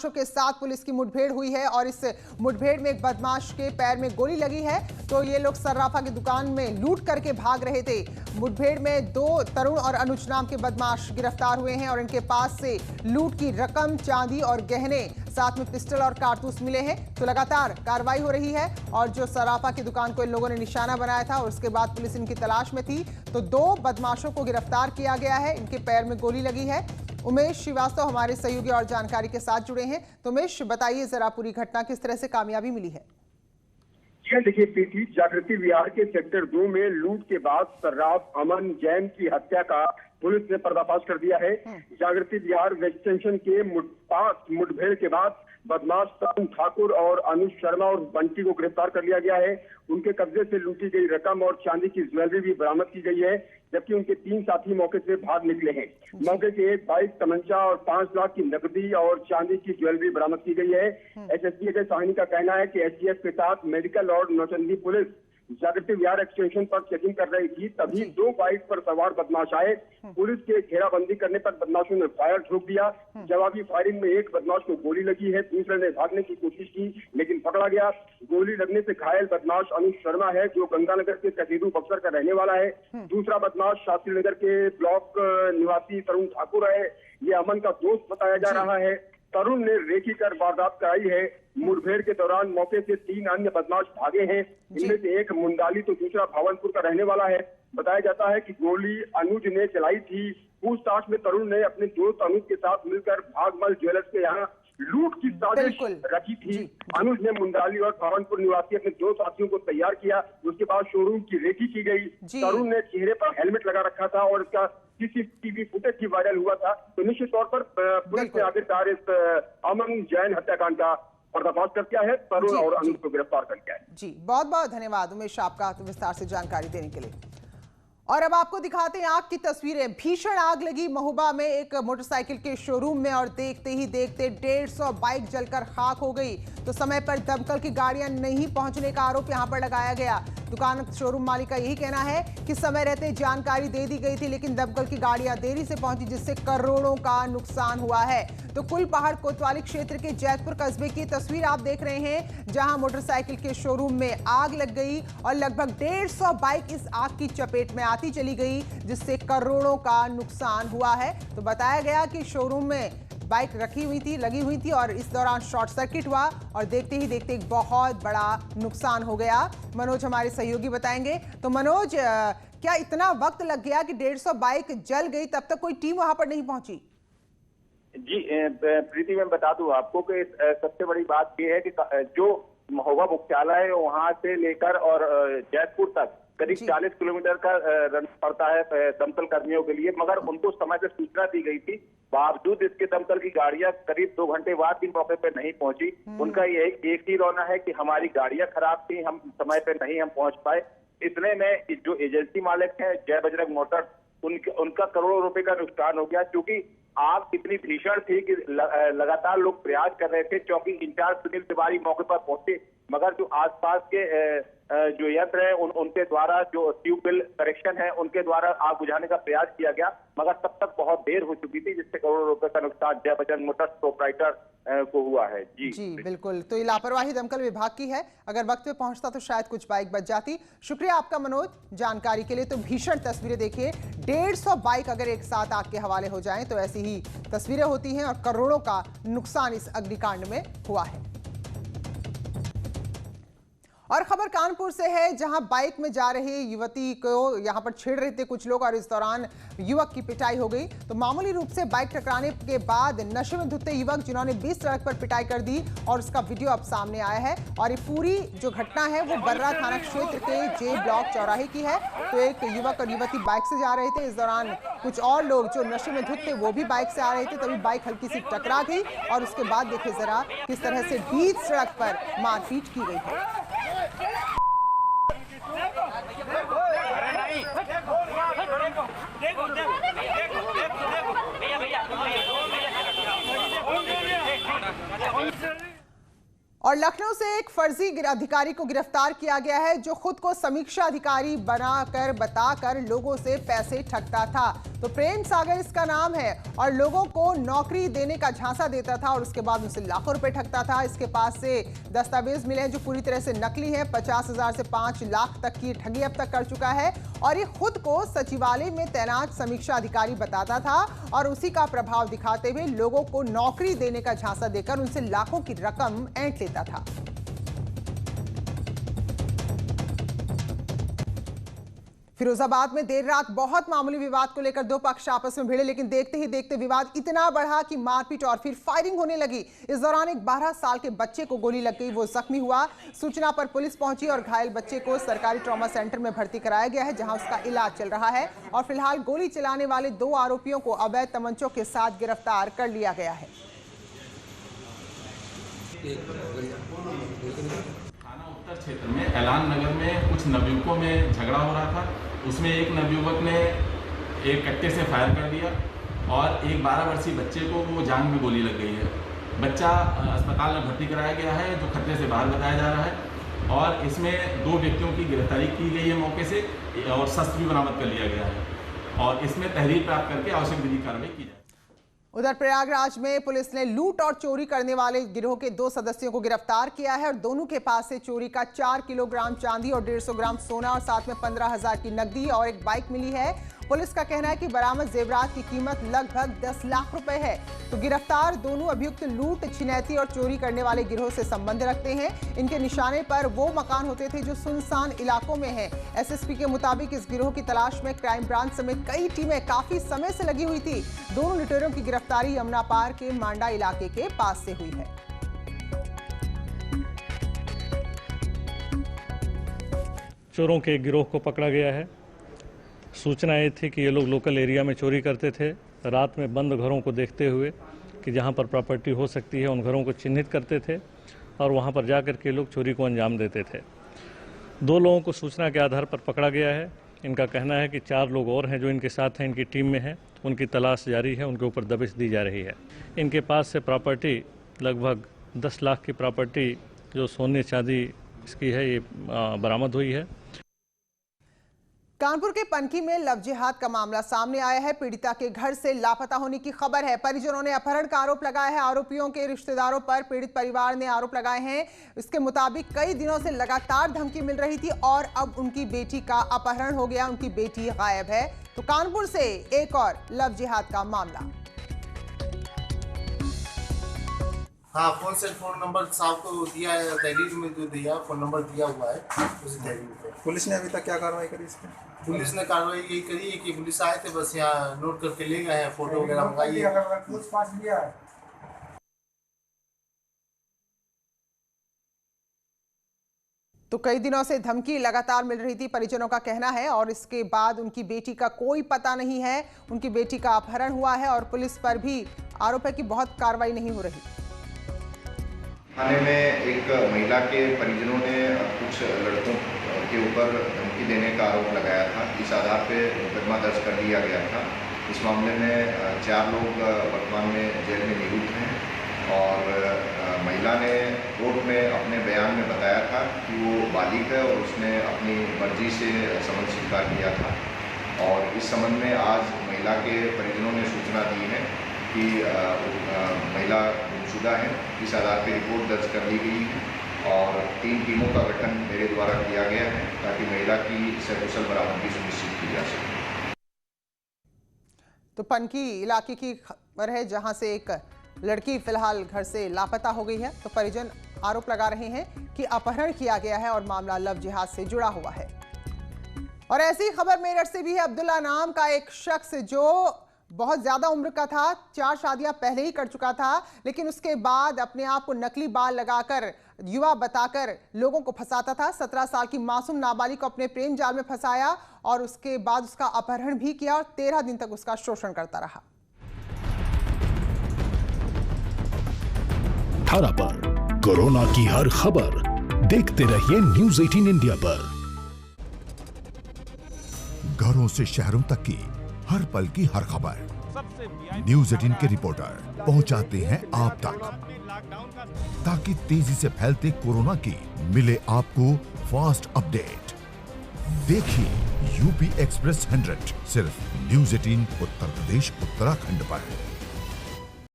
बदमाशों के साथ पुलिस की मुठभेड़ हुई है और इस मुठभेड़ में एक बदमाश के पैर में गोली लगी है। तो ये लोग सर्राफा की दुकान में लूट करके भाग रहे थे। मुठभेड़ में 2 तरुण और अनुज नाम के बदमाश गिरफ्तार हुए हैं और इनके पास से लूट की रकम, चांदी और गहने, साथ में पिस्टल और कारतूस मिले हैं। तो लगातार कार्रवाई हो रही है और जो सर्राफा की दुकान को इन लोगों ने निशाना बनाया था और उसके बाद पुलिस इनकी तलाश में थी, तो 2 बदमाशों को गिरफ्तार किया गया है। इनके पैर में गोली लगी है। उमेश श्रीवास्तव हमारे सहयोगी और जानकारी के साथ जुड़े हैं। तो उमेश, बताइए जरा पूरी घटना किस तरह से कामयाबी मिली है? देखिए प्रीति, जागृति विहार के सेक्टर 2 में लूट के बाद सर्राफ अमन जैन की हत्या का पुलिस ने पर्दाफाश कर दिया है। जागृति विहार वेस्ट स्टेशन के मुठभेड़ के बाद बदमाश तरुण ठाकुर और अनुज शर्मा और बंटी को गिरफ्तार कर लिया गया है। उनके कब्जे से लूटी गई रकम और चांदी की ज्वेलरी भी बरामद की गई है, जबकि उनके 3 साथी मौके से भाग निकले हैं। मौके से एक बाइक, तमंचा और 5 लाख की नकदी और चांदी की ज्वेलरी बरामद की गई है। एसएसपी अजय साहनी का कहना है कि एसटीएफ के साथ मेडिकल और नौचंदी पुलिस जागृति विहार एक्सटेंशन पर चेकिंग कर रही थी, तभी 2 बाइक पर सवार बदमाश आए। पुलिस के घेराबंदी करने पर बदमाशों ने फायर ठोक दिया। जवाबी फायरिंग में एक बदमाश को गोली लगी है, दूसरे ने भागने की कोशिश की लेकिन पकड़ा गया। गोली लगने से घायल बदमाश अनुज शर्मा है, जो गंगानगर के कसीरू बक्सर का रहने वाला है। दूसरा बदमाश शास्त्री नगर के ब्लॉक निवासी तरुण ठाकुर है, ये अमन का दोस्त बताया जा रहा है। तरुण ने रेकी कर वारदात कराई है। मुठभेड़ के दौरान मौके से 3 अन्य बदमाश भागे हैं। इनमें से एक मुंडाली तो दूसरा भावनपुर का रहने वाला है। बताया जाता है कि गोली अनुज ने चलाई थी। पूछताछ में तरुण ने अपने दोस्त अनुज के साथ मिलकर भागमल ज्वेलर्स के यहाँ लूट की साजिश रची थी। अनुज ने मुंडाली और भावनपुर निवासी अपने 2 साथियों को तैयार किया। उसके बाद शोरूम की रेकी की गई। तरुण ने चेहरे पर हेलमेट लगा रखा था और इसका सीसीटीवी फुटेज भी वायरल हुआ था। तो निश्चित तौर पर पुलिस ने आखिरकार इस अमन जैन हत्याकांड का पर्दाफाश कर दिया है। तरुण और अनुज को गिरफ्तार कर दिया है। जी, बहुत बहुत धन्यवाद उमेश, आपका विस्तार से जानकारी देने के लिए। और अब आपको दिखाते हैं आग की तस्वीरें। भीषण आग लगी महोबा में एक मोटरसाइकिल के शोरूम में और देखते ही देखते 150 बाइक जलकर खाक हो गई। तो समय पर दमकल की गाड़ियां नहीं पहुंचने का आरोप यहां पर लगाया गया। दुकान शोरूम मालिक का यही कहना है कि समय रहते जानकारी दे दी गई थी, लेकिन दमकल की गाड़ियां देरी से पहुंची, जिससे करोड़ों का नुकसान हुआ है। तो कुलपहाड़ कोतवाली क्षेत्र के जैतपुर कस्बे की तस्वीर आप देख रहे हैं, जहां मोटरसाइकिल के शोरूम में आग लग गई और लगभग 150 बाइक इस आग की चपेट में आती चली गई, जिससे करोड़ों का नुकसान हुआ है। तो बताया गया कि शोरूम में बाइक लगी हुई थी और इस दौरान शॉर्ट सर्किट हुआ और देखते ही देखते एक बहुत बड़ा नुकसान हो गया। मनोज हमारे सहयोगी बताएंगे। तो मनोज, क्या इतना वक्त लग गया कि 150 बाइक जल गई, तब तक कोई टीम वहां पर नहीं पहुंची? जी प्रीति, मैं बता दूं आपको कि सबसे बड़ी बात यह है कि जो महोबा मुख्यालय है वहां से लेकर और जैतपुर तक करीब 40 किलोमीटर का रन पड़ता है दमकल कर्मियों के लिए, मगर उनको समय पर सूचना दी गई थी। बावजूद इसके दमकल की गाड़ियां करीब 2 घंटे बाद भी मौके पर नहीं पहुंची। उनका एक ही रोना है कि हमारी गाड़ियां खराब थी, हम समय पर नहीं हम पहुंच पाए। इतने में जो एजेंसी मालिक है जय बजरंग मोटर्स, उनका करोड़ों रुपए का नुकसान हो गया, क्योंकि आग इतनी भीषण थी कि लगातार लोग प्रयास कर रहे थे। चौकी इंचार्ज सुनील तिवारी मौके पर पहुंचे, मगर जो आसपास के जो यंत्र है उनके द्वारा, जो ट्यूबवेल करेक्शन है उनके द्वारा आग बुझाने का प्रयास किया गया, मगर तब तक बहुत देर हो चुकी थी, जिससे करोड़ों रुपए का नुकसान जय बजरंग मोटर्स प्रोप्राइटर को हुआ है। जी बिल्कुल। तो ये लापरवाही दमकल विभाग की है। अगर वक्त पे पहुंचता तो शायद कुछ बाइक बच जाती। शुक्रिया आपका मनोज जानकारी के लिए। तो भीषण तस्वीरें देखिए, 150 बाइक अगर एक साथ आग के हवाले हो जाएं तो ऐसी ही तस्वीरें होती हैं और करोड़ों का नुकसान इस अग्निकांड में हुआ है। और खबर कानपुर से है, जहां बाइक में जा रही युवती को यहां पर छेड़ रहे थे कुछ लोग और इस दौरान युवक की पिटाई हो गई। तो मामूली रूप से बाइक टकराने के बाद नशे में धुते युवक जिन्होंने 20 सड़क पर पिटाई कर दी और उसका वीडियो अब सामने आया है। और ये पूरी जो घटना है वो बर्रा थाना क्षेत्र के जे ब्लॉक चौराहे की है। तो एक युवक और युवती बाइक से जा रहे थे, इस दौरान कुछ और लोग जो नशे में धुत थे वो भी बाइक से आ रहे थे, तभी बाइक हल्की सी टकरा गई और उसके बाद देखिए जरा किस तरह से बीच सड़क पर मारपीट की गई है। और लखनऊ से एक फर्जी अधिकारी को गिरफ्तार किया गया है, जो खुद को समीक्षा अधिकारी बताकर लोगों से पैसे ठगता था। तो प्रेम सागर इसका नाम है और लोगों को नौकरी देने का झांसा देता था और उसके बाद उनसे लाखों रुपए ठगता था। इसके पास से दस्तावेज मिले हैं जो पूरी तरह से नकली हैं। 50,000 से 5 लाख तक की ठगी अब तक कर चुका है और ये खुद को सचिवालय में तैनात समीक्षा अधिकारी बताता था और उसी का प्रभाव दिखाते हुए लोगों को नौकरी देने का झांसा देकर उनसे लाखों की रकम ऐंठ लेता था। फिरोजाबाद में देर रात बहुत मामूली विवाद को लेकर दो पक्ष आपस में भिड़े, लेकिन देखते ही देखते विवाद इतना बढ़ा कि मारपीट और फिर फायरिंग होने लगी। इस दौरान एक 12 साल के बच्चे को गोली लग गई, वो जख्मी हुआ। सूचना पर पुलिस पहुंची और घायल बच्चे को सरकारी ट्रॉमा सेंटर में भर्ती कराया गया है, जहां उसका इलाज चल रहा है। और फिलहाल गोली चलाने वाले 2 आरोपियों को अवैध तमंचों के साथ गिरफ्तार कर लिया गया है। थाना उत्तर क्षेत्र में ऐलान नगर में कुछ नवयुवकों में झगड़ा हो रहा था। उसमें एक नवयुवक ने एक कट्टे से फायर कर दिया और एक 12 वर्षीय बच्चे को वो जांघ में गोली लग गई है। बच्चा अस्पताल में भर्ती कराया गया है, जो खतरे से बाहर बताया जा रहा है। और इसमें 2 व्यक्तियों की गिरफ्तारी की गई है मौके से और शस्त्र भी बरामद कर लिया गया है और इसमें तहरीर प्राप्त करके आवश्यक विधिक कार्रवाई की जाए। उधर प्रयागराज में पुलिस ने लूट और चोरी करने वाले गिरोह के 2 सदस्यों को गिरफ्तार किया है और दोनों के पास से चोरी का 4 किलोग्राम चांदी और 150 ग्राम सोना और साथ में 15,000 की नकदी और एक बाइक मिली है। पुलिस का कहना है कि बरामद जेवरात की कीमत लगभग 10 लाख रुपए है। तो गिरफ्तार दोनों अभियुक्त लूट, छिनैती और चोरी करने वाले गिरोह से संबंध रखते हैं। इनके निशाने पर वो मकान होते थे जो सुनसान इलाकों में हैं। एसएसपी के मुताबिक इस गिरोह की तलाश में क्राइम ब्रांच समेत कई टीमें काफी समय से लगी हुई थी। दोनों लुटेरों की गिरफ्तारी यमुना पार के मांडा इलाके के पास से हुई है। चोरों के गिरोह को पकड़ा गया है। सूचना ये थी कि ये लोग लोकल एरिया में चोरी करते थे। रात में बंद घरों को देखते हुए कि जहां पर प्रॉपर्टी हो सकती है उन घरों को चिन्हित करते थे और वहां पर जाकर के लोग चोरी को अंजाम देते थे। 2 लोगों को सूचना के आधार पर पकड़ा गया है। इनका कहना है कि 4 लोग और हैं जो इनके साथ हैं, इनकी टीम में हैं। उनकी तलाश जारी है, उनके ऊपर दबिश दी जा रही है। इनके पास से प्रॉपर्टी लगभग 10 लाख की प्रॉपर्टी जो सोने चांदी इसकी है, ये बरामद हुई है। कानपुर के पनकी में लव जिहाद का मामला सामने आया है। पीड़िता के घर से लापता होने की खबर है। परिजनों ने अपहरण का आरोप लगाया है। आरोपियों के रिश्तेदारों पर पीड़ित परिवार ने आरोप लगाए हैं। इसके मुताबिक कई दिनों से लगातार धमकी मिल रही थी और अब उनकी बेटी का अपहरण हो गया, उनकी बेटी गायब है। तो कानपुर से एक और लव जिहाद का मामला। हाँ, फोन नंबर साहब को दिया है, तहरीर में जो दिया फोन नंबर दिया हुआ है उसी तहरीर पे। पुलिस ने अभी तक क्या कार्रवाई करी इस पर? पुलिस ने कार्रवाई यही करी है कि पुलिस आए थे, बस यहाँ नोट करके ले गए हैं, फोटो वगैरह मंगाई है। तो कई दिनों से धमकी लगातार मिल रही थी, परिजनों का कहना है, और इसके बाद उनकी बेटी का कोई पता नहीं है। उनकी बेटी का अपहरण हुआ है और पुलिस पर भी आरोप है कि बहुत कार्रवाई नहीं हो रही। थाने में एक महिला के परिजनों ने कुछ लड़कों के ऊपर धमकी देने का आरोप लगाया था। इस आधार पे मुकदमा दर्ज कर लिया गया था। इस मामले में 4 लोग वर्तमान में जेल में निरुद्ध हैं और महिला ने कोर्ट में अपने बयान में बताया था कि वो बालिग है और उसने अपनी मर्जी से संबंध स्वीकार किया था। और इस संबंध में आज महिला के परिजनों ने सूचना दी है कि महिला गुमशुदा है। इस आधार पर रिपोर्ट दर्ज कर ली गई है और 3 टीमों का गठन मेरे द्वारा किया गया है ताकि महिला की सकुशल बरामदगी सुनिश्चित की जा सके। तो पनकी इलाके की खबर है जहां से एक लड़की फिलहाल घर से लापता हो गई है। तो परिजन आरोप लगा रहे हैं कि अपहरण किया गया है और मामला लव जिहाद से जुड़ा हुआ है। और ऐसी खबर मेरठ से भी है। अब्दुल्ला नाम का एक शख्स जो बहुत ज्यादा उम्र का था, 4 शादियां पहले ही कर चुका था, लेकिन उसके बाद अपने आप को नकली बाल लगाकर, युवा बताकर लोगों को फंसाता था। 17 साल की मासूम नाबालिग को अपने प्रेम जाल में फंसाया और उसके बाद उसका अपहरण भी किया और 13 दिन तक उसका शोषण करता रहा। धारा पर कोरोना की हर खबर देखते रहिए न्यूज़ 18 इंडिया पर। घरों से शहरों तक की हर पल की हर खबर न्यूज़ 18 के रिपोर्टर पहुंचाते हैं आप तक, ताकि तेजी से फैलते कोरोना की मिले आपको फास्ट अपडेट। देखिए यूपी एक्सप्रेस 100 सिर्फ न्यूज़ 18 उत्तर प्रदेश उत्तराखंड पर।